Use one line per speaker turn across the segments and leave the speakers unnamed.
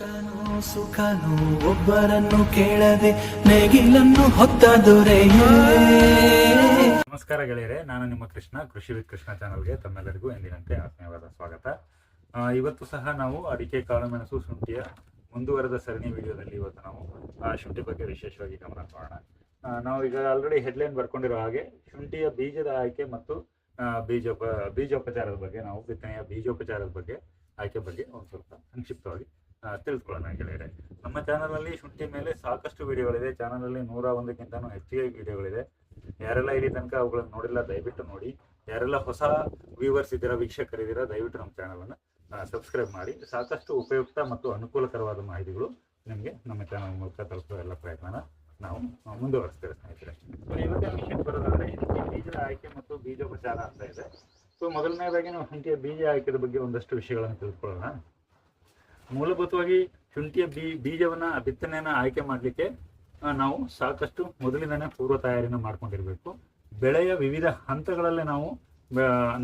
ಕಷ್ಟನೋ ಸುಖನೋ ಒಬ್ಬರನ್ನು ಕೇಳದೆ ನೇಗಿಲನ್ನು ಹೊತ್ತ ದೊರೆಯೇ.
ನಮಸ್ಕಾರ ಗೆಳೆಯರೆ, ನಾನು ನಿಮ್ಮ ಕೃಷ್ಣ, ಕೃಷಿ ವಿತ್ ಕೃಷ್ಣ ಚಾನಲ್ಗೆ ತಮ್ಮೆಲ್ಲರಿಗೂ ಎಂದಿನಂತೆ ಆತ್ಮೀಯವಾದ ಸ್ವಾಗತ. ಇವತ್ತು ಸಹ ನಾವು ಅಡಿಕೆ, ಕಾಳುಮೆಣಸು, ಶುಂಠಿಯ ಮುಂದುವರೆದ ಸರಣಿ ವಿಡಿಯೋದಲ್ಲಿ ಇವತ್ತು ನಾವು ಶುಂಠಿ ಬಗ್ಗೆ ವಿಶೇಷವಾಗಿ ಗಮನ ಕೊಡೋಣ. ನಾವು ಈಗ ಆಲ್ರೆಡಿ ಹೆಡ್ಲೈನ್ ಬರ್ಕೊಂಡಿರೋ ಹಾಗೆ ಶುಂಠಿಯ ಬೀಜದ ಆಯ್ಕೆ ಮತ್ತು ಬೀಜೋಪಚಾರದ ಬಗ್ಗೆ, ನಾವು ಬಿತ್ತನೆಯ ಬೀಜೋಪಚಾರದ ಬಗ್ಗೆ, ಆಯ್ಕೆ ಬಗ್ಗೆ ಒಂದು ಸ್ವಲ್ಪ ಸಂಕ್ಷಿಪ್ತವಾಗಿ ತಿಳಿದುಕೊಳ್ಳೋಣ ಗೆಳೆಯರೆ. ನಮ್ಮ ಚಾನಲಲ್ಲಿ ಶುಂಠಿ ಮೇಲೆ ಸಾಕಷ್ಟು ವಿಡಿಯೋಗಳಿದೆ. ಚಾನಲಲ್ಲಿ 101ಕ್ಕಿಂತನೂ ಹೆಚ್ಚಿಗೆ ವಿಡಿಯೋಗಳಿದೆ. ಯಾರೆಲ್ಲ ಇಲ್ಲಿ ತನಕ ಅವುಗಳನ್ನು ನೋಡಿಲ್ಲ ದಯವಿಟ್ಟು ನೋಡಿ. ಯಾರೆಲ್ಲ ಹೊಸ ವ್ಯೂವರ್ಸ್ ಇದ್ದೀರಾ, ವೀಕ್ಷಕರಿದ್ದೀರಾ, ದಯವಿಟ್ಟು ನಮ್ಮ ಚಾನಲನ್ನು ಸಬ್ಸ್ಕ್ರೈಬ್ ಮಾಡಿ. ಸಾಕಷ್ಟು ಉಪಯುಕ್ತ ಮತ್ತು ಅನುಕೂಲಕರವಾದ ಮಾಹಿತಿಗಳು ನಿಮಗೆ ನಮ್ಮ ಚಾನಲ್ ಮೂಲಕ ತಲುಪುವ ಎಲ್ಲ ಪ್ರಯತ್ನನ ನಾವು ಮುಂದುವರಿಸ್ತೇವೆ ಸ್ನೇಹಿತರೆ. ಇವತ್ತಿನ ವಿಷಯಕ್ಕೆ ಬರೋದಾದ್ರೆ ಬೀಜದ ಆಯ್ಕೆ ಮತ್ತು ಬೀಜೋಪಚಾರ ಅಂತ ಇದೆ. ಮೊದಲನೇದಾಗಿ ನಾವು ಶುಂಠಿಯ ಬೀಜ ಆಯ್ಕೆದ ಬಗ್ಗೆ ಒಂದಷ್ಟು ವಿಷಯಗಳನ್ನು ತಿಳಿದುಕೊಳ್ಳೋಣ. ಮೂಲಭೂತವಾಗಿ ಶುಂಠಿಯ ಬೀಜವನ್ನ ಬಿತ್ತನೆಯನ್ನ ಆಯ್ಕೆ ಮಾಡಲಿಕ್ಕೆ ನಾವು ಸಾಕಷ್ಟು ಮೊದಲಿಂದನೇ ಪೂರ್ವ ತಯಾರಿನ ಮಾಡ್ಕೊಂಡಿರ್ಬೇಕು. ಬೆಳೆಯ ವಿವಿಧ ಹಂತಗಳಲ್ಲಿ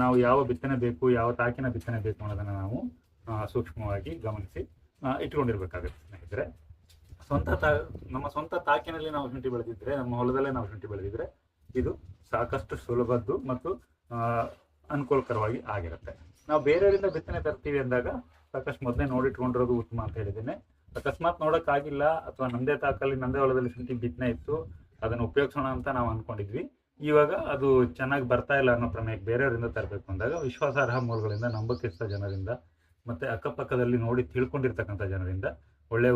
ನಾವು ಯಾವ ಬಿತ್ತನೆ ಬೇಕು, ಯಾವ ತಾಕಿನ ಬಿತ್ತನೆ ಬೇಕು ಅನ್ನೋದನ್ನ ನಾವು ಸೂಕ್ಷ್ಮವಾಗಿ ಗಮನಿಸಿ ಇಟ್ಕೊಂಡಿರ್ಬೇಕಾಗುತ್ತೆ ಸ್ನೇಹಿತರೆ. ನಮ್ಮ ಸ್ವಂತ ತಾಕಿನಲ್ಲಿ ನಾವು ಶುಂಠಿ ಬೆಳೆದಿದ್ರೆ, ನಮ್ಮ ಹೊಲದಲ್ಲೇ ನಾವು ಶುಂಠಿ ಬೆಳೆದಿದ್ರೆ ಇದು ಸಾಕಷ್ಟು ಸುಲಭದ್ದು ಮತ್ತು ಅನುಕೂಲಕರವಾಗಿ ಆಗಿರುತ್ತೆ. ನಾವು ಬೇರೆಯವರಿಂದ ಬಿತ್ತನೆ ತರ್ತೀವಿ ಅಂದಾಗ ಸಾಕಷ್ಟು ಮೊದಲೇ ನೋಡಿಟ್ಕೊಂಡಿರೋದು ಉತ್ತಮ ಅಂತ ಹೇಳಿದ್ದೇನೆ. ಅಕಸ್ಮಾತ್ ನೋಡೋಕ್ಕಾಗಿಲ್ಲ ಅಥವಾ ನಂದೇ ತಾಕಲ್ಲಿ, ನಂದೇ ಹೊಲದಲ್ಲಿ ಶುಂಠಿ ಬಿತ್ತನೆ ಇತ್ತು, ಅದನ್ನು ಉಪಯೋಗಿಸೋಣ ಅಂತ ನಾವು ಅಂದ್ಕೊಂಡಿದ್ವಿ. ಇವಾಗ ಅದು ಚೆನ್ನಾಗಿ ಬರ್ತಾ ಇಲ್ಲ ಅನ್ನೋ ಪ್ರಮೇಯಕ್ಕೆ ಬೇರೆಯವರಿಂದ ತರಬೇಕು ಅಂದಾಗ ವಿಶ್ವಾಸಾರ್ಹ ಮೂಲಗಳಿಂದ, ನಂಬಿಕೆಸ್ಥ ಜನರಿಂದ ಮತ್ತು ಅಕ್ಕಪಕ್ಕದಲ್ಲಿ ನೋಡಿ ತಿಳ್ಕೊಂಡಿರ್ತಕ್ಕಂಥ ಜನರಿಂದ ಒಳ್ಳೆಯ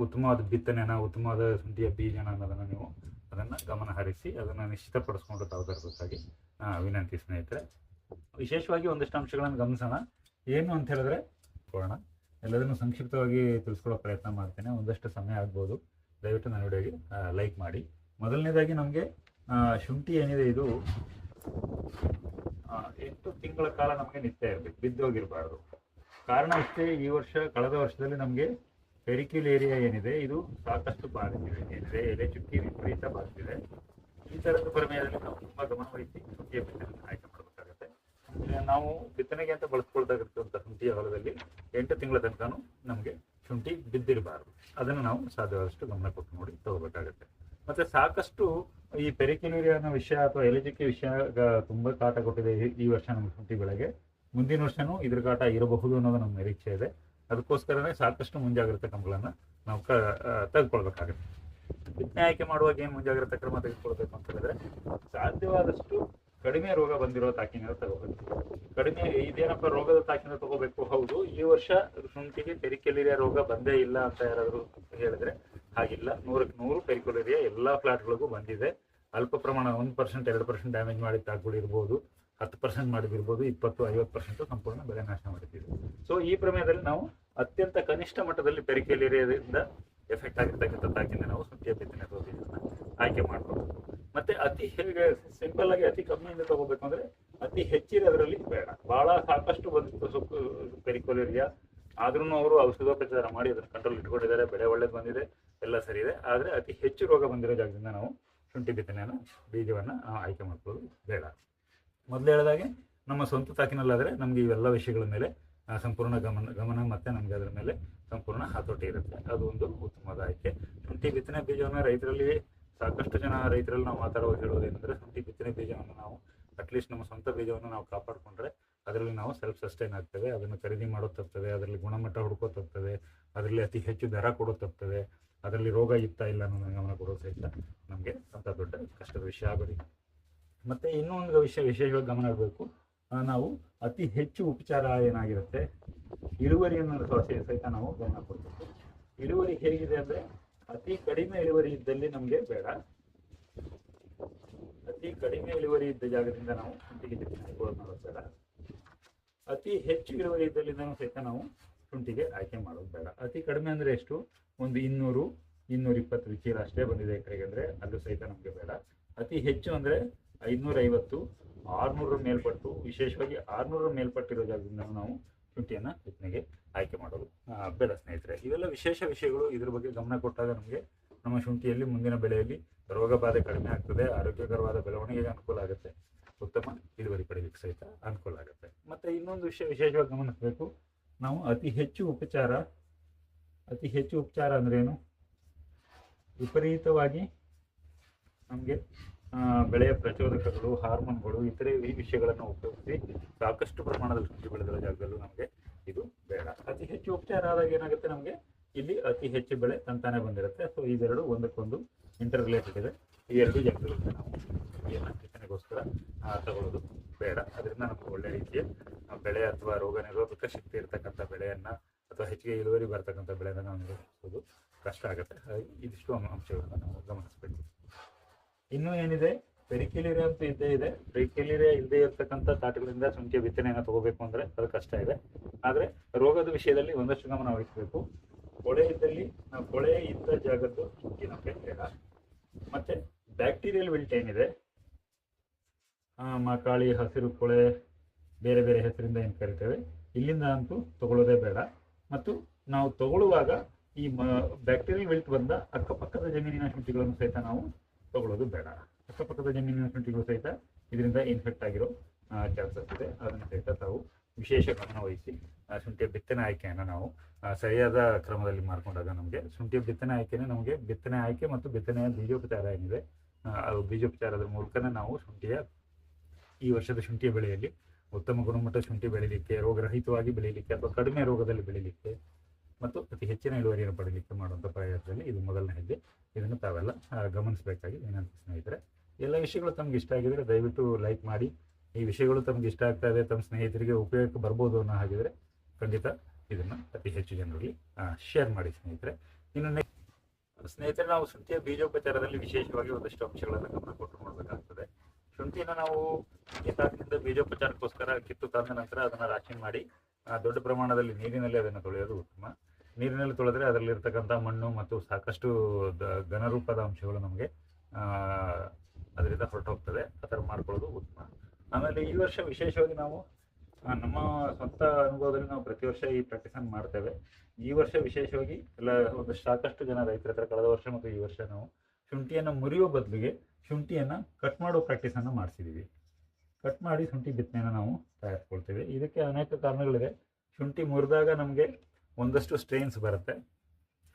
ಉತ್ತಮವಾದ ಬಿತ್ತನೆನ, ಉತ್ತಮವಾದ ಶುಂಠಿಯ ಬೀಜನ ಅನ್ನೋದನ್ನು ನೀವು ಅದನ್ನು ಗಮನ ಹರಿಸಿ ಅದನ್ನು ನಿಶ್ಚಿತಪಡಿಸ್ಕೊಂಡು ತಾವು ತರಬೇಕಾಗಿ ವಿನಂತಿ ಸ್ನೇಹಿತರೆ. ವಿಶೇಷವಾಗಿ ಒಂದಷ್ಟು ಅಂಶಗಳನ್ನು ಗಮನಿಸೋಣ. ಏನು ಅಂತ ಹೇಳಿದ್ರೆ ಕೊಡೋಣ, ಎಲ್ಲದನ್ನು ಸಂಕ್ಷಿಪ್ತವಾಗಿ ತಿಳಿಸ್ಕೊಳ್ಳೋ ಪ್ರಯತ್ನ ಮಾಡ್ತೇನೆ. ಒಂದಷ್ಟು ಸಮಯ ಆಗ್ಬೋದು, ದಯವಿಟ್ಟು ನನ್ನ ವಿಡಿಯೋಗೆ ಲೈಕ್ ಮಾಡಿ. ಮೊದಲನೇದಾಗಿ ನಮಗೆ ಶುಂಠಿ ಏನಿದೆ ಇದು 8 ತಿಂಗಳ ಕಾಲ ನಮಗೆ ನಿತ್ಯ ಇರಬೇಕು, ಬಿದ್ದೋಗಿರಬಾರ್ದು. ಕಾರಣ ಇಷ್ಟೇ, ಈ ವರ್ಷ ಕಳೆದ ವರ್ಷದಲ್ಲಿ ನಮಗೆ ಪೆರಿಕ್ಯುಲೇರಿಯಾ ಏನಿದೆ ಇದು ಸಾಕಷ್ಟು ಬಾಧಿಸಿದೆ. ಏನಿದೆ ಎಲೆ ಚುಕ್ಕಿ ವಿಪರೀತ ಬಾಧಿಸಿದೆ. ಈ ಥರದ ಪ್ರಮೇಯದಲ್ಲಿ ನಾವು ತುಂಬ ಗಮನ ವಹಿಸಿ ಶುಂಠಿಯ ಬಿತ್ತನೆ ಆಯ್ಕೆ ಮಾಡಬೇಕಾಗುತ್ತೆ. ನಾವು ಬಿತ್ತನೆಗೆ ಅಂತ ಬಳಸ್ಕೊಳ್ತಾಗಿರ್ತಕ್ಕಂಥ ಶುಂಠಿಯ ಹೊಲದಲ್ಲಿ 8 ತಿಂಗಳ ತನಕ ನಮಗೆ ಶುಂಠಿ ಬಿದ್ದಿರಬಾರ್ದು. ಅದನ್ನು ನಾವು ಸಾಧ್ಯವಾದಷ್ಟು ಗಮನ ಕೊಟ್ಟು ನೋಡಿ ತಗೋಬೇಕಾಗುತ್ತೆ. ಮತ್ತೆ ಸಾಕಷ್ಟು ಈ ಪೆರಿಕ್ಯುಲೇರಿಯಾ ಅನ್ನೋ ವಿಷಯ ಅಥವಾ ಎಲೆಚುಕ್ಕಿ ವಿಷಯ ತುಂಬ ಕಾಟ ಕೊಟ್ಟಿದೆ ಈ ವರ್ಷ ನಮ್ಮ ಶುಂಠಿ ಬೆಳೆಗೆ. ಮುಂದಿನ ವರ್ಷನೂ ಇದ್ರ ಕಾಟ ಇರಬಹುದು ಅನ್ನೋದು ನಮ್ಮ ನಿರೀಕ್ಷೆ ಇದೆ. ಅದಕ್ಕೋಸ್ಕರನೇ ಸಾಕಷ್ಟು ಮುಂಜಾಗ್ರತಾ ಕ್ರಮಗಳನ್ನು ನಾವು ತೆಗೆದುಕೊಳ್ಬೇಕಾಗುತ್ತೆ. ಬಿತ್ತನೆ ಆಯ್ಕೆ ಮಾಡುವಾಗ ಏನು ಮುಂಜಾಗ್ರತಾ ಕ್ರಮ ತೆಗೆದುಕೊಳ್ಬೇಕು ಅಂತ ಹೇಳಿದ್ರೆ, ಸಾಧ್ಯವಾದಷ್ಟು ಕಡಿಮೆ ರೋಗ ಬಂದಿರೋ ತಾಕಿನ ತಗೋಬೇಕು. ಕಡಿಮೆ ಇದೇನಪ್ಪ ರೋಗದ ತಾಕಿನ ತಗೋಬೇಕು, ಹೌದು ಈ ವರ್ಷ ಶುಂಠಿಗೆ ಪೆರಿಕ್ಯುಲೇರಿಯಾ ರೋಗ ಬಂದೇ ಇಲ್ಲ ಅಂತ ಯಾರಾದರೂ ಹೇಳಿದ್ರೆ ಹಾಗಿಲ್ಲ. 100ಕ್ಕೆ 100 ಪೆರಿಕ್ಯುಲೇರಿಯಾ ಎಲ್ಲ ಫ್ಲಾಟ್ಗಳಿಗೂ ಬಂದಿದೆ. ಅಲ್ಪ ಪ್ರಮಾಣ 1%, 2% ಡ್ಯಾಮೇಜ್ ಮಾಡಿದ ತಾಕುಗಳು ಇರ್ಬೋದು, 10% ಮಾಡಿದಿರ್ಬೋದು, 20-50% ಸಂಪೂರ್ಣ ಬೆಳೆ ನಾಶ ಮಾಡಿದ್ದೀವಿ. ಸೊ ಈ ಪ್ರಮೇಯದಲ್ಲಿ ನಾವು ಅತ್ಯಂತ ಕನಿಷ್ಠ ಮಟ್ಟದಲ್ಲಿ ಪೆರಿಕ್ಯುಲೇರಿಯಾದಿಂದ ಎಫೆಕ್ಟ್ ಆಗಿರ್ತಕ್ಕಂಥ ತಾಕಿಂದ ನಾವು ಶುಂಠಿಯ ಬಿತ್ತನೆ ಅಥವಾ ಬೀಜನ ಆಯ್ಕೆ ಮಾಡ್ಕೋಬೇಕು. ಮತ್ತೆ ಸಿಂಪಲ್ ಆಗಿ ಅತಿ ಕಮ್ಮಿಯಿಂದ ತಗೋಬೇಕು ಅಂದ್ರೆ ಅತಿ ಹೆಚ್ಚಿರೋದ್ರಲ್ಲಿ ಬೇಡ. ಬಹಳ ಸಾಕಷ್ಟು ಬಂದಿತ್ತು ಪೆರಿಕ್ಯುಲೇರಿಯಾ, ಆದ್ರೂ ಅವರು ಔಷಧೋಪಚಾರ ಮಾಡಿ ಅದನ್ನು ಕಂಟ್ರೋಲ್ ಇಟ್ಕೊಂಡಿದ್ದಾರೆ, ಬೆಳೆ ಒಳ್ಳೇದು ಬಂದಿದೆ, ಎಲ್ಲ ಸರಿ ಇದೆ. ಆದರೆ ಅತಿ ಹೆಚ್ಚು ರೋಗ ಬಂದಿರೋ ಜಾಗದಿಂದ ನಾವು ಶುಂಠಿ ಬಿತ್ತನೆಯನ್ನು ಬೀಜವನ್ನು ಆಯ್ಕೆ ಮಾಡ್ಕೊಳ್ಳೋದು ಬೇಡ. ಮೊದಲು ಹೇಳಿದಾಗೆ ನಮ್ಮ ಸ್ವಂತ ತಾಕಿನಲ್ಲಾದರೆ ನಮಗೆ ಇವೆಲ್ಲ ವಿಷಯಗಳ ಮೇಲೆ ಸಂಪೂರ್ಣ ಗಮನ ಮತ್ತು ನಮಗೆ ಅದರ ಮೇಲೆ ಸಂಪೂರ್ಣ ಹತೋಟಿ ಇರುತ್ತೆ. ಅದು ಒಂದು ಉತ್ತಮವಾದ ಆಯ್ಕೆ. ಶುಂಠಿ ಬಿತ್ತನೆ ಬೀಜವನ್ನು ರೈತರಲ್ಲಿ ಸಾಕಷ್ಟು ಜನ ರೈತರಲ್ಲಿ ನಾವು ಹೇಳೋದೇನೆಂದರೆ, ಶುಂಠಿ ಬಿತ್ತನೆ ಬೀಜವನ್ನು ನಾವು ಅಟ್ಲೀಸ್ಟ್ ನಮ್ಮ ಸ್ವಂತ ಬೀಜವನ್ನು ನಾವು ಕಾಪಾಡಿಕೊಂಡ್ರೆ ಅದರಲ್ಲಿ ನಾವು ಸೆಲ್ಫ್ ಸಸ್ಟೈನ್ ಆಗ್ತದೆ. ಅದನ್ನು ಖರೀದಿ ಮಾಡೋದು ತಪ್ತದೆ, ಅದರಲ್ಲಿ ಗುಣಮಟ್ಟ ಹುಡ್ಕೋ ತಪ್ತದೆ, ಅದರಲ್ಲಿ ಅತಿ ಹೆಚ್ಚು ದರ ಕೊಡೋದು ತಪ್ತದೆ, ಅದರಲ್ಲಿ ರೋಗ ಇತ್ತ ಇಲ್ಲ ಅನ್ನೋದನ್ನು ಗಮನ ಕೊಡೋದು ಸಹಿತ ನಮಗೆ ಅಂತ ದೊಡ್ಡ ಕಷ್ಟದ ವಿಷಯ ಆಗೋದಿಲ್ಲ. ಮತ್ತು ಇನ್ನೂ ಒಂದು ವಿಶೇಷವಾಗಿ ಗಮನ ಇರಬೇಕು, ನಾವು ಅತಿ ಹೆಚ್ಚು ಉಪಚಾರ ಏನಾಗಿರುತ್ತೆ, ಇಳುವರಿಯನ್ನು ಸಹಿತ ನಾವು ಗಮನ ಕೊಡಬೇಕು. ಇಳುವರಿ ಹೇಗಿದೆ ಅಂದರೆ, ಅತಿ ಕಡಿಮೆ ಇಳುವರಿ ಇದ್ದಲ್ಲಿ ನಮಗೆ ಬೇಡ. ಅತಿ ಕಡಿಮೆ ಇಳುವರಿ ಇದ್ದ ಜಾಗದಿಂದ ನಾವು ಶುಂಠಿಗೆ ಮಾಡೋದು ಬೇಡ. ಅತಿ ಹೆಚ್ಚು ಇಳುವರಿ ಇದ್ದಲ್ಲಿಂದ ಸಹಿತ ನಾವು ಶುಂಠಿಗೆ ಆಯ್ಕೆ ಮಾಡೋದು ಬೇಡ. ಅತಿ ಕಡಿಮೆ ಅಂದರೆ ಎಷ್ಟು, ಒಂದು 200-220 ಚೀಲ ಅಷ್ಟೇ ಬಂದಿದೆ ಎಕರೆಗೆ ಅಂದರೆ ಅದು ಸಹಿತ ನಮಗೆ ಬೇಡ. ಅತಿ ಹೆಚ್ಚು ಅಂದರೆ 550-600 ಮೇಲ್ಪಟ್ಟು, ವಿಶೇಷವಾಗಿ 600 ಮೇಲ್ಪಟ್ಟಿರೋ ಜಾಗದಿಂದ ನಾವು ಶುಂಠಿಯನ್ನು ಬಿತ್ತನೆಗೆ ಆಯ್ಕೆ ಮಾಡೋದು ಬೇಡ ಸ್ನೇಹಿತರೆ. ಇವೆಲ್ಲ ವಿಶೇಷ ವಿಷಯಗಳು. ಇದ್ರ ಬಗ್ಗೆ ಗಮನ ಕೊಟ್ಟಾಗ ನಮಗೆ ನಮ್ಮ ಶುಂಠಿಯಲ್ಲಿ ಮುಂದಿನ ಬೆಳೆಯಲ್ಲಿ ರೋಗ ಬಾಧೆ ಕಡಿಮೆ ಆಗ್ತದೆ, ಆರೋಗ್ಯಕರವಾದ ಬೆಳವಣಿಗೆಗೆ ಅನುಕೂಲ ಆಗುತ್ತೆ, ಉತ್ತಮ ಇಳುವರಿ ಪಡೆಯಲಿಕ್ಕೆ ಸಹಿತ ಅನುಕೂಲ ಆಗುತ್ತೆ. ಮತ್ತು ಇನ್ನೊಂದು ವಿಷಯವಾಗಿ ಗಮನಿಸಬೇಕು, ನಾವು ಅತಿ ಹೆಚ್ಚು ಉಪಚಾರ ಅತಿ ಹೆಚ್ಚು ಉಪಚಾರ ಅಂದ್ರೇನು? ವಿಪರೀತವಾಗಿ ನಮಗೆ ಬೆಳೆಯ ಪ್ರಚೋದಕಗಳು, ಹಾರ್ಮೋನ್ಗಳು, ಇತರೆ ಈ ವಿಷಯಗಳನ್ನು ಉಪಯೋಗಿಸಿ ಸಾಕಷ್ಟು ಪ್ರಮಾಣದಲ್ಲಿ ಶುಂಠಿ ಬೆಳೆದಿರೋ ಜಾಗದಲ್ಲೂ ನಮಗೆ ಇದು ಬೇಡ. ಅತಿ ಹೆಚ್ಚು ಉಪಚಾರ ಆದಾಗ ಏನಾಗುತ್ತೆ, ನಮಗೆ ಇಲ್ಲಿ ಅತಿ ಹೆಚ್ಚು ಬೆಳೆ ತಂತಾನೆ ಬಂದಿರುತ್ತೆ. ಸೊ ಇದೆರಡು ಒಂದಕ್ಕೊಂದು ಇಂಟರ್ ರಿಲೇಟೆಡ್ ಇದೆ. ಈ ಎರಡು ಜಾಗದಲ್ಲಿ ನಾವು ಬಿತ್ತನೆಗೋಸ್ಕರ ತಗೊಳ್ಳೋದು ಬೇಡ. ಅದರಿಂದ ನಮಗೆ ಒಳ್ಳೆ ರೀತಿಯ ಬೆಳೆ ಅಥವಾ ರೋಗ ನಿರೋಧಕ ಶಕ್ತಿ ಇರತಕ್ಕಂಥ ಬೆಳೆಯನ್ನು ಅಥವಾ ಹೆಚ್ಚಿಗೆ ಇಳುವರಿ ಬರ್ತಕ್ಕಂಥ ಬೆಳೆಯನ್ನು ನಾವು ನಿರ್ವಹಿಸೋದು ಕಷ್ಟ ಆಗುತ್ತೆ. ಹಾಗಾಗಿ ಇದಿಷ್ಟು ಅಂಶಗಳನ್ನು ನಾವು ಗಮನಿಸಬೇಕು. ಇನ್ನೂ ಏನಿದೆ, ಪೆರಿಕಿಲೇರಿಯಾ ಅಂತೂ ಇದ್ದೇ ಇದೆ. ಪೆರಿಕಿಲೇರಿಯಾ ಇಲ್ಲದೆ ಇರತಕ್ಕಂಥ ತಾಟಗಳಿಂದ ಶುಂಠಿಯ ಬಿತ್ತನೆಯನ್ನು ತಗೋಬೇಕು ಅಂದರೆ ಅದು ಕಷ್ಟ ಇದೆ. ಆದರೆ ರೋಗದ ವಿಷಯದಲ್ಲಿ ಒಂದಷ್ಟು ಗಮನ ವಹಿಸಬೇಕು. ಕೊಳೆ ಇದ್ದಲ್ಲಿ ನಾವು ಕೊಳೆ ಇದ್ದ ಜಾಗದ್ದು ಶುಂಠಿ ನಮಗೆ ಬೇಡ. ಮತ್ತು ಬ್ಯಾಕ್ಟೀರಿಯಲ್ ವಿಲ್ಟ್ ಏನಿದೆ, ಮಕಾಳಿ, ಹಸಿರು ಕೊಳೆ, ಬೇರೆ ಬೇರೆ ಹೆಸರಿಂದ ಏನು ಕರಿತೇವೆ, ಇಲ್ಲಿಂದ ಅಂತೂ ತಗೊಳ್ಳೋದೇ ಬೇಡ. ಮತ್ತು ನಾವು ತಗೊಳ್ಳುವಾಗ ಈ ಬ್ಯಾಕ್ಟೀರಿಯಲ್ ವಿಲ್ಟ್ ಬಂದ ಅಕ್ಕಪಕ್ಕದ ಜಮೀನಿನ ಶುಂಠಿಗಳನ್ನು ಸಹಿತ ನಾವು ತಗೊಳ್ಳೋದು ಬೇಡ. ಅಕ್ಕಪಕ್ಕದ ಜಮೀನಿನ ಶುಂಠಿಗಳು ಸಹಿತ ಇದರಿಂದ ಇನ್ಫೆಕ್ಟ್ ಆಗಿರೋ ಚಾನ್ಸಸ್ ಇದೆ. ಅದನ್ನು ಸಹಿತ ತಾವು ವಿಶೇಷ ಗಮನ ವಹಿಸಿ ಶುಂಠಿಯ ಬಿತ್ತನೆ ಆಯ್ಕೆಯನ್ನು ನಾವು ಸರಿಯಾದ ಕ್ರಮದಲ್ಲಿ ಮಾಡಿಕೊಂಡಾಗ ನಮಗೆ ಶುಂಠಿಯ ಬಿತ್ತನೆ ಆಯ್ಕೆನೇ ನಮಗೆ ಬಿತ್ತನೆ ಆಯ್ಕೆ ಮತ್ತು ಬಿತ್ತನೆಯ ಬೀಜೋಪಚಾರ ಏನಿದೆ, ಅದು ಬೀಜೋಪಚಾರದ ಮೂಲಕನೇ ನಾವು ಶುಂಠಿಯ ಈ ವರ್ಷದ ಶುಂಠಿಯ ಬೆಳೆಯಲ್ಲಿ ಉತ್ತಮ ಗುಣಮಟ್ಟದ ಶುಂಠಿ ಬೆಳೀಲಿಕ್ಕೆ, ರೋಗರಹಿತವಾಗಿ ಬೆಳೀಲಿಕ್ಕೆ ಅಥವಾ ಕಡಿಮೆ ರೋಗದಲ್ಲಿ ಬೆಳೀಲಿಕ್ಕೆ ಮತ್ತು ಅತಿ ಹೆಚ್ಚಿನ ಇಳುವರಿಯನ್ನು ಪಡೀಲಿಕ್ಕೆ ಮಾಡುವಂಥ ಪ್ರಯತ್ನದಲ್ಲಿ ಇದು ಮೊದಲನೇ ಹೆಜ್ಜೆ. ಇದನ್ನು ತಾವೆಲ್ಲ ಗಮನಿಸಬೇಕಾಗಿ ವಿನಂತಿ ಸ್ನೇಹಿತರೆ. ಎಲ್ಲ ವಿಷಯಗಳು ತಮ್ಗೆ ಇಷ್ಟ ಆಗಿದರೆ ದಯವಿಟ್ಟು ಲೈಕ್ ಮಾಡಿ. ಈ ವಿಷಯಗಳು ತಮ್ಗೆ ಇಷ್ಟ ಆಗ್ತಾ ಇದೆ, ತಮ್ಮ ಸ್ನೇಹಿತರಿಗೆ ಉಪಯೋಗಕ್ಕೆ ಬರ್ಬೋದು ಅನ್ನೋ ಹಾಗಿದ್ರೆ ಖಂಡಿತ ಇದನ್ನು ಅತಿ ಹೆಚ್ಚು ಜನರಲ್ಲಿ ಶೇರ್ ಮಾಡಿ ಸ್ನೇಹಿತರೆ. ಇನ್ನು ಸ್ನೇಹಿತರೆ, ನಾವು ಶುಂಠಿಯ ಬೀಜೋಪಚಾರದಲ್ಲಿ ವಿಶೇಷವಾಗಿ ಒಂದಷ್ಟು ಅಂಶಗಳನ್ನು ಗಮನ ಕೊಟ್ಟು ನೋಡಬೇಕಾಗ್ತದೆ. ಶುಂಠಿನ ನಾವು ಈ ತಾಕಿನಿಂದ ಬೀಜೋಪಚಾರಕ್ಕೋಸ್ಕರ ಕಿತ್ತು ತಂದ ನಂತರ ಅದನ್ನು ರಾಶಿ ಮಾಡಿ ದೊಡ್ಡ ಪ್ರಮಾಣದಲ್ಲಿ ನೀರಿನಲ್ಲಿ ಅದನ್ನು ತೊಳೆಯೋದು ಉತ್ತಮ. ನೀರಿನಲ್ಲಿ ತೊಳೆದ್ರೆ ಅದರಲ್ಲಿರ್ತಕ್ಕಂಥ ಮಣ್ಣು ಮತ್ತು ಸಾಕಷ್ಟು ಘನರೂಪದ ಅಂಶಗಳು ನಮಗೆ ಅದರಿಂದ ಹೊರಟು ಹೋಗ್ತದೆ. ಆ ಥರ ಮಾಡ್ಕೊಳ್ಳೋದು ಉತ್ತಮ. ಆಮೇಲೆ ಈ ವರ್ಷ ವಿಶೇಷವಾಗಿ ನಾವು ನಮ್ಮ ಸ್ವಂತ ಅನುಭವದಲ್ಲಿ ನಾವು ಪ್ರತಿ ವರ್ಷ ಈ ಪ್ರಾಕ್ಟೀಸನ್ನು ಮಾಡ್ತೇವೆ. ಈ ವರ್ಷ ವಿಶೇಷವಾಗಿ ಎಲ್ಲ ಒಂದಷ್ಟು ಸಾಕಷ್ಟು ಜನ ರೈತರ ಹತ್ರ ಕಳೆದ ವರ್ಷ ಮತ್ತು ಈ ವರ್ಷ ನಾವು ಶುಂಠಿಯನ್ನು ಮುರಿಯೋ ಬದಲಿಗೆ ಶುಂಠಿಯನ್ನು ಕಟ್ ಮಾಡೋ ಪ್ರಾಕ್ಟೀಸನ್ನು ಮಾಡಿಸಿದ್ದೀವಿ. ಕಟ್ ಮಾಡಿ ಶುಂಠಿ ಬಿತ್ತನೆಯನ್ನು ನಾವು ತಯಾರಿಸ್ಕೊಳ್ತೇವೆ. ಇದಕ್ಕೆ ಅನೇಕ ಕಾರಣಗಳಿದೆ. ಶುಂಠಿ ಮುರಿದಾಗ ನಮಗೆ ಒಂದಷ್ಟು ಸ್ಟ್ರೈನ್ಸ್ ಬರುತ್ತೆ.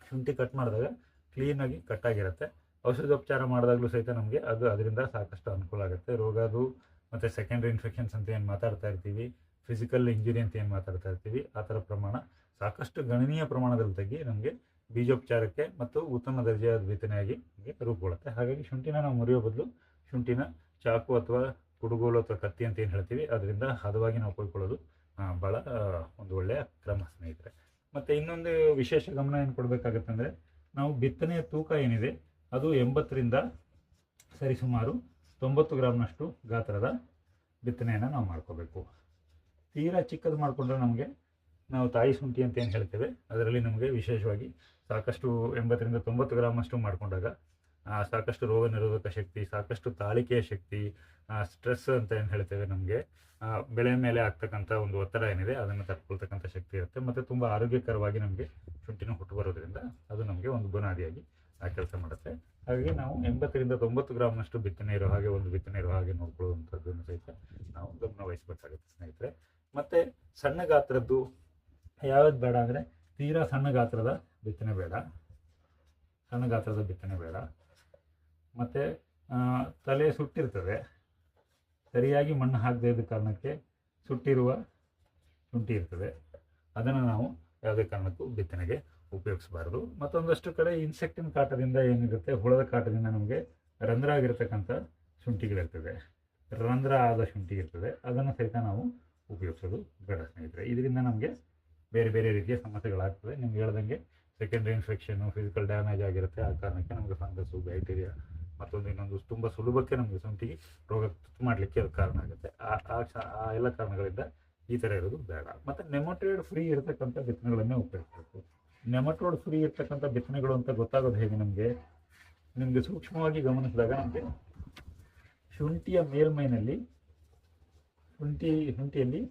ಶುಂಠಿ ಕಟ್ ಮಾಡಿದಾಗ ಕ್ಲೀನಾಗಿ ಕಟ್ಟಾಗಿರುತ್ತೆ. ಔಷಧೋಪಚಾರ ಮಾಡಿದಾಗಲೂ ಸಹಿತ ನಮಗೆ ಅದರಿಂದ ಸಾಕಷ್ಟು ಅನುಕೂಲ ಆಗುತ್ತೆ. ರೋಗದು ಮತ್ತು ಸೆಕೆಂಡ್ರಿ ಇನ್ಫೆಕ್ಷನ್ಸ್ ಅಂತ ಏನು ಮಾತಾಡ್ತಾ ಇರ್ತೀವಿ, ಫಿಸಿಕಲ್ ಇಂಜುರಿ ಅಂತ ಏನು ಮಾತಾಡ್ತಾ ಇರ್ತೀವಿ, ಆ ಥರ ಪ್ರಮಾಣ ಸಾಕಷ್ಟು ಗಣನೀಯ ಪ್ರಮಾಣದಲ್ಲಿ ತಗ್ಗಿ ನಮಗೆ ಬೀಜೋಪಚಾರಕ್ಕೆ ಮತ್ತು ಉತ್ತಮ ದರ್ಜೆಯ ಬಿತ್ತನೆಯಾಗಿ ನಮಗೆ ರೂಪುಗೊಳ್ಳುತ್ತೆ. ಹಾಗಾಗಿ ಶುಂಠಿನ ನಾವು ಮುರಿಯೋ ಬದಲು ಶುಂಠಿನ ಚಾಕು ಅಥವಾ ಕುಡುಗೋಲು ಅಥವಾ ಕತ್ತಿ ಅಂತ ಏನು ಹೇಳ್ತೀವಿ ಅದರಿಂದ ಹದವಾಗಿ ನಾವು ಕೊಯ್ಕೊಳ್ಳೋದು ಭಾಳ ಒಂದು ಒಳ್ಳೆಯ ಕ್ರಮ ಸ್ನೇಹಿತರೆ. ಮತ್ತು ಇನ್ನೊಂದು ವಿಶೇಷ ಗಮನ ಏನು ಕೊಡಬೇಕಾಗತ್ತೆ ಅಂದರೆ, ನಾವು ಬಿತ್ತನೆಯ ತೂಕ ಏನಿದೆ ಅದು 80ರಿಂದ ಸರಿಸುಮಾರು 90 ಗ್ರಾಮ್ನಷ್ಟು ಗಾತ್ರದ ಬಿತ್ತನೆಯನ್ನು ನಾವು ಮಾಡ್ಕೋಬೇಕು. ತೀರಾ ಚಿಕ್ಕದು ಮಾಡಿಕೊಂಡ್ರೆ ನಮಗೆ ನಾವು ತಾಯಿ ಶುಂಠಿ ಅಂತ ಏನು ಹೇಳ್ತೇವೆ ಅದರಲ್ಲಿ ನಮಗೆ ವಿಶೇಷವಾಗಿ ಸಾಕಷ್ಟು 80ರಿಂದ 90 ಗ್ರಾಮಷ್ಟು ಮಾಡಿಕೊಂಡಾಗ ಸಾಕಷ್ಟು ರೋಗ ನಿರೋಧಕ ಶಕ್ತಿ, ಸಾಕಷ್ಟು ತಾಳಿಕೆಯ ಶಕ್ತಿ, ಸ್ಟ್ರೆಸ್ ಅಂತ ಏನು ಹೇಳ್ತೇವೆ ನಮಗೆ ಬೆಳೆ ಮೇಲೆ ಆಗ್ತಕ್ಕಂಥ ಒಂದು ಒತ್ತಡ ಏನಿದೆ ಅದನ್ನು ತಡ್ಕೊಳ್ತಕ್ಕಂಥ ಶಕ್ತಿ ಇರುತ್ತೆ. ಮತ್ತು ತುಂಬ ಆರೋಗ್ಯಕರವಾಗಿ ನಮಗೆ ಶುಂಠಿನ ಹುಟ್ಟು ಬರೋದ್ರಿಂದ ಅದು ನಮಗೆ ಒಂದು ಬುನಾದಿಯಾಗಿ ಕೆಲಸ ಮಾಡುತ್ತೆ. ಹಾಗಾಗಿ ನಾವು 80ರಿಂದ 90 ಗ್ರಾಮ್ನಷ್ಟು ಬಿತ್ತನೆ ಇರೋ ಹಾಗೆ ಒಂದು ಬಿತ್ತನೆ ಇರೋ ಹಾಗೆ ನೋಡ್ಕೊಳ್ಳುವಂಥದ್ದನ್ನು ಸಹಿತ ನಾವು ಗಮನ ವಹಿಸಬೇಕಾಗುತ್ತೆ ಸ್ನೇಹಿತರೆ. ಮತ್ತು ಸಣ್ಣ ಗಾತ್ರದ್ದು ಯಾವ್ದು ಬೇಡ ಅಂದರೆ, ತೀರಾ ಸಣ್ಣ ಗಾತ್ರದ ಬಿತ್ತನೆ ಬೇಡ. ಮತ್ತು ತಲೆ ಸುಟ್ಟಿರ್ತದೆ, ಸರಿಯಾಗಿ ಮಣ್ಣು ಹಾಕದೇ ಇದ್ದ ಕಾರಣಕ್ಕೆ ಸುಟ್ಟಿರುವ ಶುಂಠಿ ಇರ್ತದೆ, ಅದನ್ನು ನಾವು ಯಾವುದೇ ಕಾರಣಕ್ಕೂ ಬಿತ್ತನೆಗೆ ಉಪಯೋಗಿಸಬಾರ್ದು. ಮತ್ತೊಂದಷ್ಟು ಕಡೆ ಇನ್ಸೆಕ್ಟಿನ ಕಾಟದಿಂದ ಏನಿರುತ್ತೆ, ಹುಳದ ಕಾಟದಿಂದ ನಮಗೆ ರಂಧ್ರ ಆಗಿರ್ತಕ್ಕಂಥ ಶುಂಠಿಗಳಿರ್ತದೆ, ರಂಧ್ರ ಆದ ಶುಂಠಿ ಇರ್ತದೆ, ಅದನ್ನು ಸಹಿತ ನಾವು ಉಪಯೋಗಿಸೋದು ಬೇಡ ಸ್ನೇಹಿತರೆ. ಇದರಿಂದ ನಮಗೆ ಬೇರೆ ಬೇರೆ ರೀತಿಯ ಸಮಸ್ಯೆಗಳಾಗ್ತದೆ. ನಿಮ್ಗೆ ಹೇಳ್ದಂಗೆ ಸೆಕೆಂಡ್ರಿ ಇನ್ಫೆಕ್ಷನ್ನು, ಫಿಸಿಕಲ್ ಡ್ಯಾಮೇಜ್ ಆಗಿರುತ್ತೆ. ಆ ಕಾರಣಕ್ಕೆ ನಮಗೆ ಫಂಗಸ್ಸು, ಬ್ಯಾಕ್ಟೀರಿಯಾ ಮತ್ತೊಂದು ಇನ್ನೊಂದು ತುಂಬ ಸುಲಭಕ್ಕೆ ನಮಗೆ ಶುಂಠಿಗೆ ರೋಗ ತುತ್ತು ಮಾಡಲಿಕ್ಕೆ ಅದು ಕಾರಣ ಆಗುತ್ತೆ. ಆ ಎಲ್ಲ ಕಾರಣಗಳಿಂದ ಈ ಥರ ಇರೋದು ಬೇಡ. ಮತ್ತು ನೆಮಟೋಡ್ ಫ್ರೀ ಇರತಕ್ಕಂಥ ಬಿತ್ತನೆಗಳನ್ನೇ ಉಪಯೋಗಿಸಬೇಕು. ನೆಮಟೋಡ್ ಫ್ರೀ ಇರ್ತಕ್ಕಂಥ ಬಿತ್ತನೆಗಳು ಅಂತ ಗೊತ್ತಾಗೋದು ಹೇಗೆ ನಿಮಗೆ ಸೂಕ್ಷ್ಮವಾಗಿ ಗಮನಿಸಿದಾಗ ನಮಗೆ ಶುಂಠಿಯ ಮೇಲ್ಮೈನಲ್ಲಿ ಶುಂಠಿಯಲ್ಲಿ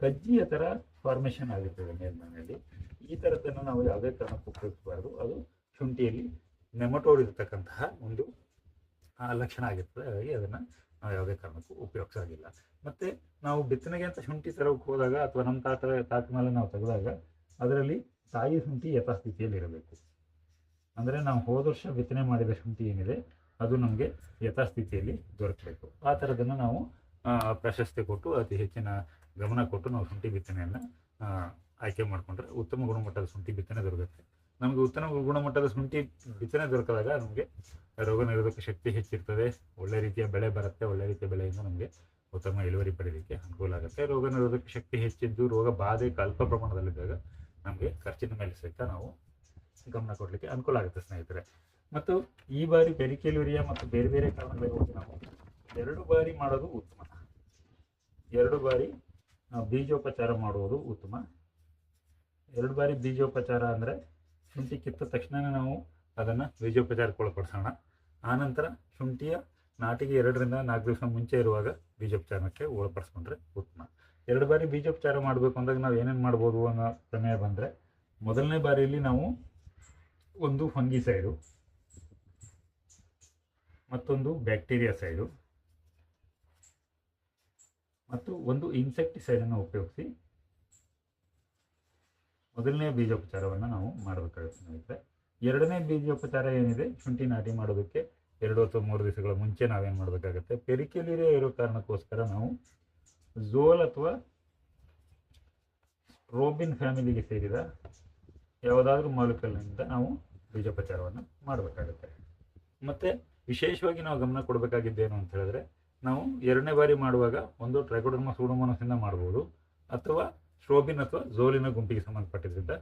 ಕಜ್ಜಿಯ ಥರ ಫಾರ್ಮೇಷನ್ ಆಗಿರ್ತದೆ ಮೇಲ್ಮೈನಲ್ಲಿ. ಈ ಥರದ್ದನ್ನು ನಾವು ಯಾವುದೇ ಕಾರಣಕ್ಕೂ ಉಪಯೋಗಿಸಬಾರ್ದು. ಅದು ಶುಂಠಿಯಲ್ಲಿ ನೆಮಟೋಡ್ ಇರತಕ್ಕಂತಹ ಒಂದು ಲಕ್ಷಣ ಆಗಿರ್ತದೆ. ಹಾಗಾಗಿ ಅದನ್ನು ನಾವು ಯಾವುದೇ ಕಾರಣಕ್ಕೂ ಉಪಯೋಗಿಸೋದಿಲ್ಲ. ಮತ್ತು ನಾವು ಬಿತ್ತನೆಗೆ ಅಂತ ಶುಂಠಿ ತರೋಕ್ಕೆ ಹೋದಾಗ ಅಥವಾ ನಮ್ಮ ತಾಕ ಮೇಲೆ ನಾವು ತೆಗೆದಾಗ ಅದರಲ್ಲಿ ತಾಯಿ ಶುಂಠಿ ಯಥಾಸ್ಥಿತಿಯಲ್ಲಿ ಇರಬೇಕು. ಅಂದರೆ ನಾವು ಹೋದ ವರ್ಷ ಬಿತ್ತನೆ ಮಾಡಿದ ಶುಂಠಿ ಏನಿದೆ ಅದು ನಮಗೆ ಯಥಾಸ್ಥಿತಿಯಲ್ಲಿ ದೊರಕಬೇಕು. ಆ ಥರದನ್ನು ನಾವು ಪ್ರಶಸ್ತಿ ಕೊಟ್ಟು ಅತಿ ಹೆಚ್ಚಿನ ಗಮನ ಕೊಟ್ಟು ನಾವು ಶುಂಠಿ ಬಿತ್ತನೆಯನ್ನು ಆಯ್ಕೆ ಮಾಡಿಕೊಂಡ್ರೆ ಉತ್ತಮ ಗುಣಮಟ್ಟದ ಶುಂಠಿ ಬಿತ್ತನೆ ದೊರಕುತ್ತೆ. ನಮಗೆ ಉತ್ತಮ ಗುಣಮಟ್ಟದ ಶುಂಠಿ ಬಿತ್ತನೆ ದೊರಕಿದಾಗ ನಮಗೆ ರೋಗ ನಿರೋಧಕ ಶಕ್ತಿ ಹೆಚ್ಚಿರ್ತದೆ, ಒಳ್ಳೆ ರೀತಿಯ ಬೆಳೆ ಬರುತ್ತೆ. ಒಳ್ಳೆ ರೀತಿಯ ಬೆಳೆಯಿಂದ ನಮಗೆ ಉತ್ತಮ ಇಳುವರಿ ಪಡೆಯಲಿಕ್ಕೆ ಅನುಕೂಲ ಆಗುತ್ತೆ. ರೋಗ ನಿರೋಧಕ ಶಕ್ತಿ ಹೆಚ್ಚಿದ್ದು ರೋಗ ಬಾಧೆ ಅಲ್ಪ ಪ್ರಮಾಣದಲ್ಲಿದ್ದಾಗ ನಮಗೆ ಖರ್ಚಿನ ಮೇಲೆ ಸಹಿತ ನಾವು ಗಮನ ಕೊಡಲಿಕ್ಕೆ ಅನುಕೂಲ ಆಗುತ್ತೆ ಸ್ನೇಹಿತರೆ. ಮತ್ತು ಈ ಬಾರಿ ಪೆರಿಕೆಲ್ಯೂರಿಯಾ ಮತ್ತು ಬೇರೆ ಬೇರೆ ಕಾರಣಗಳಿಗಾಗಿ ನಾವು 2 ಬಾರಿ ಮಾಡೋದು ಉತ್ತಮ. 2 ಬಾರಿ ಬೀಜೋಪಚಾರ ಮಾಡುವುದು ಉತ್ತಮ. 2 ಬಾರಿ ಬೀಜೋಪಚಾರ ಅಂದರೆ ಶುಂಠಿ ಕಿತ್ತ ತಕ್ಷಣ ನಾವು ಅದನ್ನು ಬೀಜೋಪಚಾರಕ್ಕೆ ಒಳಪಡಿಸೋಣ. ಆನಂತರ ಶುಂಠಿಯ ನಾಟಿಗೆ 2 ರಿಂದ 4 ದಿವಸ ಮುಂಚೆ ಇರುವಾಗ ಬೀಜೋಪಚಾರಕ್ಕೆ ಒಳಪಡಿಸ್ಕೊಂಡ್ರೆ ಉತ್ತಮ. 2 ಬಾರಿ ಬೀಜೋಪಚಾರ ಮಾಡಬೇಕು ಅಂದಾಗ ನಾವು ಏನೇನು ಮಾಡ್ಬೋದು ಅನ್ನೋ ಪ್ರಮೇಯ ಬಂದರೆ, ಮೊದಲನೇ ಬಾರಿಯಲ್ಲಿ ನಾವು ಒಂದು ಫಂಗಿಸೈಡು, ಮತ್ತೊಂದು ಬ್ಯಾಕ್ಟೀರಿಯಾ ಸೈಡು ಮತ್ತು ಒಂದು ಇನ್ಸೆಕ್ಟಿಸೈಡನ್ನು ಉಪಯೋಗಿಸಿ ಮೊದಲನೇ ಬೀಜೋಪಚಾರವನ್ನು ನಾವು ಮಾಡಬೇಕಾಗುತ್ತೆ ಸ್ನೇಹಿತರೆ. 2ನೇ ಬೀಜೋಪಚಾರ ಏನಿದೆ ಶುಂಠಿ ನಾಟಿ ಮಾಡೋದಕ್ಕೆ 2 ಅಥವಾ 3 ದಿವಸಗಳ ಮುಂಚೆ ನಾವೇನು ಮಾಡಬೇಕಾಗತ್ತೆ, ಪೆರಿಕೆಲ್ಯೂರಿಯಾ ಇರೋ ಕಾರಣಕ್ಕೋಸ್ಕರ ನಾವು ಝೋಲ್ ಅಥವಾ ರೋಬಿನ್ ಫ್ಯಾಮಿಲಿಗೆ ಸೇರಿದ ಯಾವುದಾದ್ರೂ ಮಾಲಿಕ್ಯೂಲ್ನಿಂದ ನಾವು ಬೀಜೋಪಚಾರವನ್ನು ಮಾಡಬೇಕಾಗುತ್ತೆ. ಮತ್ತು ವಿಶೇಷವಾಗಿ ನಾವು ಗಮನ ಕೊಡಬೇಕಾಗಿದ್ದೇನು ಅಂತ ಹೇಳಿದ್ರೆ, ನಾವು 2ನೇ ಬಾರಿ ಮಾಡುವಾಗ ಒಂದು ಟ್ರೈಕೋಡರ್ಮಾ ಸೂಡೋಮೋನಾಸ್ನಿಂದ ಮಾಡ್ಬೋದು, ಅಥವಾ ಸ್ಟ್ರೋಬಿನ್ ಅಥವಾ ಝೋಲಿನ ಗುಂಪಿಗೆ ಸಂಬಂಧಪಟ್ಟಿದ್ದರಿಂದ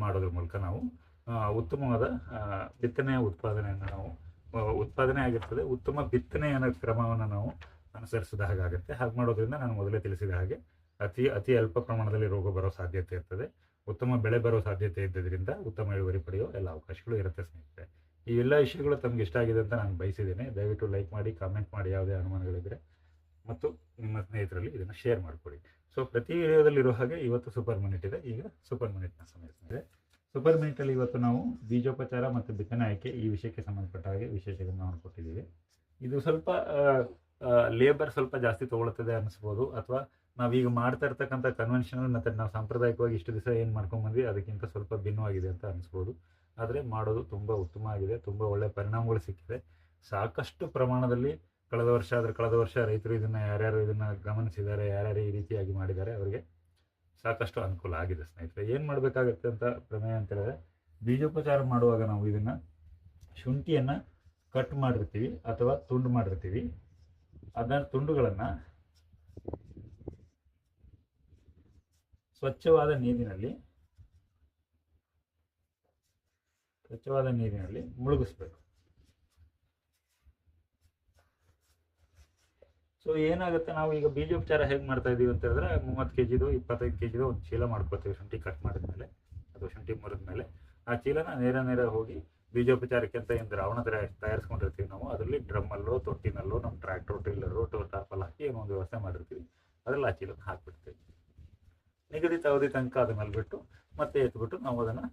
ಮಾಡೋದ್ರ ಮೂಲಕ ನಾವು ಉತ್ತಮವಾದ ಬಿತ್ತನೆಯ ಉತ್ಪಾದನೆಯನ್ನು ನಾವು ಉತ್ಪಾದನೆ ಆಗಿರ್ತದೆ. ಉತ್ತಮ ಬಿತ್ತನೆಯ ಕ್ರಮವನ್ನು ನಾವು ಅನುಸರಿಸಿದ ಹಾಗಾಗುತ್ತೆ. ಹಾಗೆ ಮಾಡೋದ್ರಿಂದ ನಾನು ಮೊದಲೇ ತಿಳಿಸಿದ ಹಾಗೆ ಅತಿ ಅಲ್ಪ ಪ್ರಮಾಣದಲ್ಲಿ ರೋಗ ಬರೋ ಸಾಧ್ಯತೆ ಇರ್ತದೆ, ಉತ್ತಮ ಬೆಳೆ ಬರೋ ಸಾಧ್ಯತೆ ಇದ್ದರಿಂದ ಉತ್ತಮ ಇಳುವರಿ ಪಡೆಯೋ ಎಲ್ಲ ಅವಕಾಶಗಳು ಇರುತ್ತೆ ಸ್ನೇಹಿತರೆ. ಈ ಎಲ್ಲ ವಿಷಯಗಳು ತಮಗೆ ಇಷ್ಟ ಆಗಿದೆ ಅಂತ ನಾನು ಬಯಸಿದ್ದೇನೆ. ದಯವಿಟ್ಟು ಲೈಕ್ ಮಾಡಿ, ಕಾಮೆಂಟ್ ಮಾಡಿ ಯಾವುದೇ ಅನುಮಾನಗಳಿದ್ದರೆ, ಮತ್ತು ನಿಮ್ಮ ಸ್ನೇಹಿತರಲ್ಲಿ ಇದನ್ನು ಶೇರ್ ಮಾಡಿಕೊಡಿ. ಸೊ ಪ್ರತಿ ವಿಡಿಯೋದಲ್ಲಿರೋ ಹಾಗೆ ಇವತ್ತು ಸೂಪರ್ ಮಿನಿಟ್ ಇದೆ. ಈಗ ಸೂಪರ್ ಮಿನಿಟ್ನ ಸಮಯ ಇದೆ. ಸೂಪರ್ ಮಿನಿಟಲ್ಲಿ ಇವತ್ತು ನಾವು ಬೀಜೋಪಚಾರ ಮತ್ತು ಬಿತ್ತನೆ ಆಯ್ಕೆ ಈ ವಿಷಯಕ್ಕೆ ಸಂಬಂಧಪಟ್ಟ ಹಾಗೆ ವಿಶೇಷ ಗಮನವನ್ನು ಕೊಟ್ಟಿದ್ದೀವಿ. ಇದು ಸ್ವಲ್ಪ ಲೇಬರ್ ಸ್ವಲ್ಪ ಜಾಸ್ತಿ ತೊಗೊಳ್ತದೆ ಅನ್ನಿಸ್ಬೋದು, ಅಥವಾ ನಾವೀಗ ಮಾಡ್ತಾ ಇರ್ತಕ್ಕಂಥ ಕನ್ವೆನ್ಷನಲ್ ಮೆಥಡ್, ನಾವು ಸಾಂಪ್ರದಾಯಿಕವಾಗಿ ಇಷ್ಟು ದಿವಸ ಏನು ಮಾಡ್ಕೊಂಡ್ಬಂದ್ವಿ ಅದಕ್ಕಿಂತ ಸ್ವಲ್ಪ ಭಿನ್ನವಾಗಿದೆ ಅಂತ ಅನಿಸ್ಬೋದು. ಆದರೆ ಮಾಡೋದು ತುಂಬ ಉತ್ತಮ ಆಗಿದೆ, ತುಂಬ ಒಳ್ಳೆಯ ಪರಿಣಾಮಗಳು ಸಿಕ್ಕಿದೆ. ಸಾಕಷ್ಟು ಪ್ರಮಾಣದಲ್ಲಿ ಕಳೆದ ವರ್ಷ ರೈತರು ಯಾರ್ಯಾರು ಇದನ್ನು ಗಮನಿಸಿದ್ದಾರೆ, ಯಾರ್ಯಾರು ಈ ರೀತಿಯಾಗಿ ಮಾಡಿದ್ದಾರೆ, ಅವರಿಗೆ ಸಾಕಷ್ಟು ಅನುಕೂಲ ಆಗಿದೆ ಸ್ನೇಹಿತರೆ. ಏನು ಮಾಡಬೇಕಾಗತ್ತೆ ಅಂತ ಪ್ರಮೇಯ ಅಂತ ಹೇಳಿದ್ರೆ, ಬೀಜೋಪಚಾರ ಮಾಡುವಾಗ ನಾವು ಇದನ್ನು ಶುಂಠಿಯನ್ನು ಕಟ್ ಮಾಡಿರ್ತೀವಿ ಅಥವಾ ತುಂಡು ಮಾಡಿರ್ತೀವಿ. ಅದರ ತುಂಡುಗಳನ್ನು ಸ್ವಚ್ಛವಾದ ನೀರಿನಲ್ಲಿ ಮುಳುಗಿಸ್ಬೇಕು. ಸೊ ಏನಾಗುತ್ತೆ, ನಾವು ಈಗ ಬೀಜೋಪಚಾರ ಹೇಗೆ ಮಾಡ್ತಾ ಇದ್ದೀವಿ ಅಂತ ಹೇಳಿದ್ರೆ, 30 kg 25 kg ಒಂದು ಚೀಲ ಮಾಡ್ಕೋತೀವಿ ಶುಂಠಿ ಕಟ್ ಮಾಡಿದ್ಮೇಲೆ ಅಥವಾ ಶುಂಠಿ ಮುರಿದ್ಮೇಲೆ. ಆ ಚೀಲನ ನೇರ ಹೋಗಿ ಬೀಜೋಪಚಾರಕ್ಕೆ ಅಂತ ಏನು ದ್ರಾವಣ ತಯಾರಿಸ್ಕೊಂಡಿರ್ತೀವಿ ನಾವು, ಅದರಲ್ಲಿ ಡ್ರಮ್ಮಲ್ಲೋ ತೊಟ್ಟಿನಲ್ಲೋ ನಮ್ಮ ಟ್ರ್ಯಾಕ್ಟರ್ ಟ್ರಿಲ್ಲರು ಟಾರ್ಪಲ್ ಹಾಕಿ ಏನೋ ಒಂದು ವ್ಯವಸ್ಥೆ ಮಾಡಿರ್ತೀವಿ, ಅದರಲ್ಲಿ ಆ ಚೀಲನ ಹಾಕಿಬಿಡ್ತೀವಿ. ನಿಗದಿತ ಅವಧಿ ತನಕ ಅದನ್ನಲ್ಲಿ ಬಿಟ್ಟು ಮತ್ತೆ ಎತ್ಬಿಟ್ಟು ನಾವು ಅದನ್ನು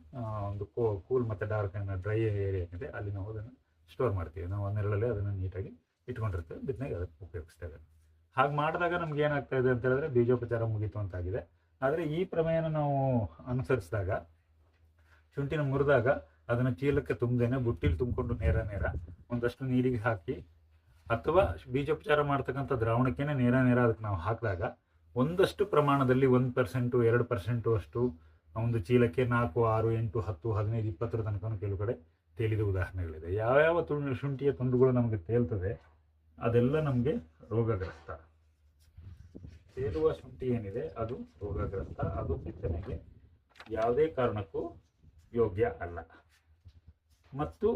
ಒಂದು ಕೂಲ್ ಮತ್ತು ಡಾರ್ಕ್ ಡ್ರೈ ಏರಿಯಾ ಏನಿದೆ ಅಲ್ಲಿ ನಾವು ಅದನ್ನು ಸ್ಟೋರ್ ಮಾಡ್ತೀವಿ. ನಾವು ನೆರಳಲ್ಲಿ ಅದನ್ನು ನೀಟಾಗಿ ಇಟ್ಕೊಂಡಿರ್ತೇವೆ, ಬಿತ್ತನೆಗೆ ಅದನ್ನು ಉಪಯೋಗಿಸ್ತೇವೆ. ಹಾಗೆ ಮಾಡಿದಾಗ ನಮ್ಗೆ ಏನಾಗ್ತಾ ಇದೆ ಅಂತ ಹೇಳಿದ್ರೆ, ಬೀಜೋಪಚಾರ ಮುಗೀತು ಅಂತಾಗಿದೆ. ಆದರೆ ಈ ಪ್ರಮೇಯನ ನಾವು ಅನುಸರಿಸಿದಾಗ, ಶುಂಠಿನ ಮುರಿದಾಗ ಅದನ್ನು ಚೀಲಕ್ಕೆ ತುಂಬದೇನೆ ಬುಟ್ಟಿಲಿ ತುಂಬಿಕೊಂಡು ನೇರ ಒಂದಷ್ಟು ನೀರಿಗೆ ಹಾಕಿ, ಅಥವಾ ಬೀಜೋಪಚಾರ ಮಾಡ್ತಕ್ಕಂಥ ದ್ರಾವಣಕ್ಕೇನೆ ನೇರ ಅದಕ್ಕೆ ನಾವು ಹಾಕಿದಾಗ ಒಂದಷ್ಟು ಪ್ರಮಾಣದಲ್ಲಿ 1%, 2% ಅಷ್ಟು ಒಂದು ಚೀಲಕ್ಕೆ 4, 6, 8, 10, 15, 20 ತನಕ ಕೆಲವು ಕಡೆ ತೇಲಿದ ಉದಾಹರಣೆಗಳಿದೆ. ಯಾವ್ಯಾವ ಶುಂಠಿಯ ತುಂಡುಗಳು ನಮಗೆ ತೇಲ್ತದೆ ಅದೆಲ್ಲ ನಮಗೆ ರೋಗಗ್ರಸ್ತ. ತೇಲುವ ಶುಂಠಿ ಏನಿದೆ ಅದು ರೋಗಗ್ರಸ್ತ, ಅದು ಬಿತ್ತನೆಗೆ ಯಾವುದೇ ಕಾರಣಕ್ಕೂ ಯೋಗ್ಯ ಅಲ್ಲ. ಮತ್ತು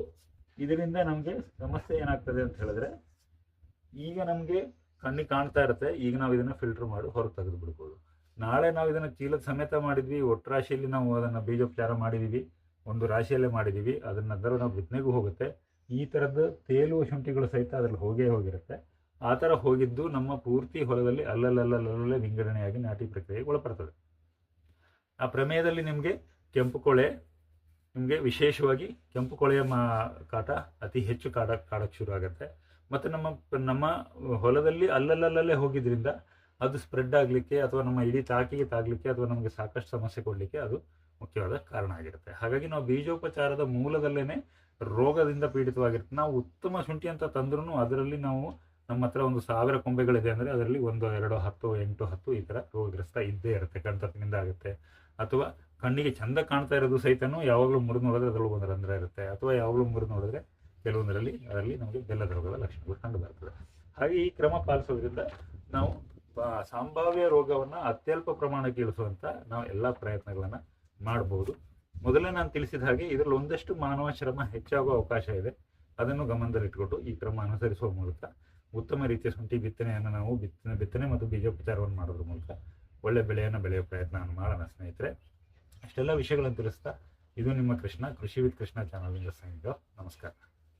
ಇದರಿಂದ ನಮಗೆ ಸಮಸ್ಯೆ ಏನಾಗ್ತದೆ ಅಂತ ಹೇಳಿದ್ರೆ, ಈಗ ನಮಗೆ ಕಣ್ಣಿಗೆ ಕಾಣ್ತಾ ಇರುತ್ತೆ, ಈಗ ನಾವು ಇದನ್ನು ಫಿಲ್ಟರ್ ಮಾಡಿ ಹೊರಗೆ ತೆಗೆದು ಬಿಡ್ಬೋದು. ನಾಳೆ ನಾವು ಇದನ್ನು ಚೀಲದ ಸಮೇತ ಮಾಡಿದ್ವಿ, ಒಟ್ಟು ರಾಶಿಯಲ್ಲಿ ನಾವು ಅದನ್ನು ಬೀಜೋಪಚಾರ ಮಾಡಿದ್ದೀವಿ, ಒಂದು ರಾಶಿಯಲ್ಲೇ ಮಾಡಿದ್ದೀವಿ, ಅದನ್ನ ನಂತರ ನಾವು ಬಿತ್ತನೆಗೂ ಹೋಗುತ್ತೆ. ಈ ಥರದ್ದು ತೇಲುವ ಶುಂಠಿಗಳು ಸಹಿತ ಅದರಲ್ಲಿ ಹೋಗಿರುತ್ತೆ. ಆ ಥರ ಹೋಗಿದ್ದು ನಮ್ಮ ಪೂರ್ತಿ ಹೊಲದಲ್ಲಿ ಅಲ್ಲಲ್ಲೇ ವಿಂಗಡಣೆಯಾಗಿ ನಾಟಿ ಪ್ರಕ್ರಿಯೆಗೆ ಒಳಪಡ್ತದೆ. ಆ ಪ್ರಮೇಯದಲ್ಲಿ ನಿಮಗೆ ಕೆಂಪು ಕೊಳೆ, ನಿಮಗೆ ವಿಶೇಷವಾಗಿ ಕೆಂಪು ಕೊಳೆಯ ಕಾಟ ಅತಿ ಹೆಚ್ಚು ಕಾಡಕ್ಕೆ ಶುರು ಆಗುತ್ತೆ. ಮತ್ತು ನಮ್ಮ ಹೊಲದಲ್ಲಿ ಅಲ್ಲಲ್ಲೇ ಹೋಗಿದ್ರಿಂದ ಅದು ಸ್ಪ್ರೆಡ್ ಆಗಲಿಕ್ಕೆ ಅಥವಾ ನಮ್ಮ ಇಡೀ ತಾಕಿಗೆ ತಾಗಲಿಕ್ಕೆ ಅಥವಾ ನಮಗೆ ಸಾಕಷ್ಟು ಸಮಸ್ಯೆ ಕೊಡಲಿಕ್ಕೆ ಅದು ಮುಖ್ಯವಾದ ಕಾರಣ ಆಗಿರುತ್ತೆ. ಹಾಗಾಗಿ ನಾವು ಬೀಜೋಪಚಾರದ ಮೂಲದಲ್ಲೇನೆ ರೋಗದಿಂದ ಪೀಡಿತವಾಗಿರುತ್ತೆ. ನಾವು ಉತ್ತಮ ಶುಂಠಿ ಅಂತ ತಂದ್ರೂ ಅದರಲ್ಲಿ ನಾವು ನಮ್ಮ ಹತ್ರ ಒಂದು 1000 ಕೊಂಬೆಗಳಿದೆ ಅಂದರೆ ಅದರಲ್ಲಿ 1, 2, 10, 8, 10 ಈ ಥರ ರೋಗಗ್ರಸ್ತ ಇದ್ದೇ ಇರುತ್ತೆ. ಕಣ್ತಪ್ಪಿನಿಂದ ಆಗುತ್ತೆ, ಅಥವಾ ಕಣ್ಣಿಗೆ ಚಂದ ಕಾಣ್ತಾ ಇರೋದು ಸಹಿತನೂ ಯಾವಾಗಲೂ ಮುರಿದು ನೋಡಿದ್ರೆ ಅದರಲ್ಲಿ ಒಂದು ರಂಧ್ರ ಇರುತ್ತೆ, ಅಥವಾ ಯಾವಾಗಲೂ ಮುರಿದು ನೋಡಿದ್ರೆ ಕೆಲವೊಂದರಲ್ಲಿ ಅದರಲ್ಲಿ ನಮಗೆ ಬೆಲ್ಲದ ರೋಗದ ಲಕ್ಷಣಗಳು ಕಂಡು ಬರ್ತದೆ. ಹಾಗೆ ಈ ಕ್ರಮ ಪಾಲಿಸೋದ್ರಿಂದ ನಾವು ಸಂಭಾವ್ಯ ರೋಗವನ್ನು ಅತ್ಯಲ್ಪ ಪ್ರಮಾಣಕ್ಕೆ ಇಳಿಸುವಂಥ ನಾವು ಎಲ್ಲ ಪ್ರಯತ್ನಗಳನ್ನು ಮಾಡಬಹುದು. ಮೊದಲೇ ನಾನು ತಿಳಿಸಿದ ಹಾಗೆ ಇದರಲ್ಲಿ ಒಂದಷ್ಟು ಮಾನವ ಶ್ರಮ ಹೆಚ್ಚಾಗುವ ಅವಕಾಶ ಇದೆ. ಅದನ್ನು ಗಮನದಲ್ಲಿಟ್ಟುಕೊಂಡು ಈ ಕ್ರಮ ಅನುಸರಿಸುವ ಮೂಲಕ ಉತ್ತಮ ರೀತಿಯ ಶುಂಠಿ ಬಿತ್ತನೆಯನ್ನು ನಾವು ಬಿತ್ತನೆ ಮತ್ತು ಬೀಜೋಪಚಾರವನ್ನು ಮಾಡೋದ್ರ ಮೂಲಕ ಒಳ್ಳೆ ಬೆಳೆಯನ್ನು ಬೆಳೆಯುವ ಪ್ರಯತ್ನವನ್ನು ಮಾಡೋಣ ಸ್ನೇಹಿತರೆ. ಅಷ್ಟೆಲ್ಲ ವಿಷಯಗಳನ್ನು ತಿಳಿಸ್ತಾ ಇದು ನಿಮ್ಮ ಕೃಷ್ಣ, ಕೃಷಿ ವಿತ್ ಕೃಷ್ಣ ಚಾನಲ್ನಿಂದ ಸಂಘ. ನಮಸ್ಕಾರ.